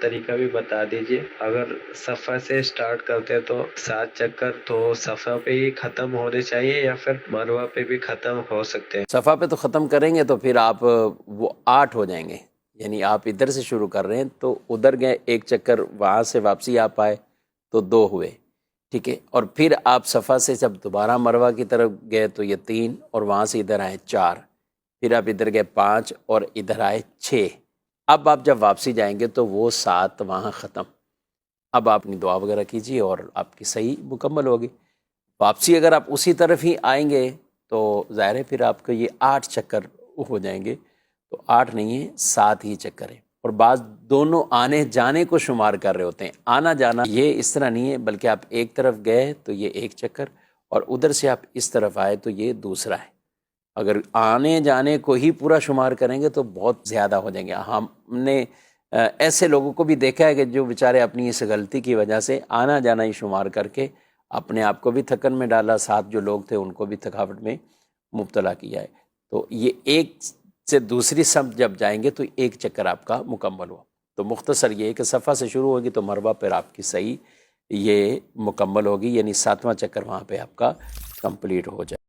طریقہ بھی بتا دیجیے. اگر صفا سے سٹارٹ کرتے ہیں تو 7 چکر تو صفا پہ ہی ختم ہونے چاہیے یا پھر مروہ پہ بھی ختم ہو سکتے ہیں؟ صفا پہ تو ختم کریں گے تو پھر آپ وہ 8 ہو جائیں گے. یعنی آپ ادھر سے شروع کر رہے ہیں تو ادھر گئے 1 چکر، وہاں سے واپسی آپ آئے تو 2 ہوئے، ٹھیک ہے. اور پھر آپ صفا سے جب دوبارہ مروہ کی طرف گئے تو یہ 3، اور وہاں سے ادھر آئے 4، پھر آپ ادھر گئے 5 اور ادھر آئے 6. اب آپ جب واپسی جائیں گے تو وہ 7 وہاں ختم. اب آپ اپنی دعا وغیرہ کیجیے اور آپ کی صحیح مکمل ہوگی. واپسی اگر آپ اسی طرف ہی آئیں گے تو ظاہر ہے پھر آپ کو یہ 8 چکر ہو جائیں گے. تو 8 نہیں ہے، 7 ہی چکر ہیں. اور بعض دونوں آنے جانے کو شمار کر رہے ہوتے ہیں. آنا جانا یہ اس طرح نہیں ہے، بلکہ آپ ایک طرف گئے تو یہ 1 چکر، اور ادھر سے آپ اس طرف آئے تو یہ دوسرا ہے. اگر آنے جانے کو ہی پورا شمار کریں گے تو بہت زیادہ ہو جائیں گے. ہم نے ایسے لوگوں کو بھی دیکھا ہے کہ جو بیچارے اپنی اس غلطی کی وجہ سے آنا جانا ہی شمار کر کے اپنے آپ کو بھی تھکن میں ڈالا، ساتھ جو لوگ تھے ان کو بھی تھکاوٹ میں مبتلا کیا ہے. تو یہ ایک سے دوسری سمت جب جائیں گے تو 1 چکر آپ کا مکمل ہوا. تو مختصر یہ ہے کہ صفا سے شروع ہوگی تو مروہ پر آپ کی صحیح یہ مکمل ہوگی، یعنی 7واں چکر وہاں پہ آپ کا کمپلیٹ ہو جائے.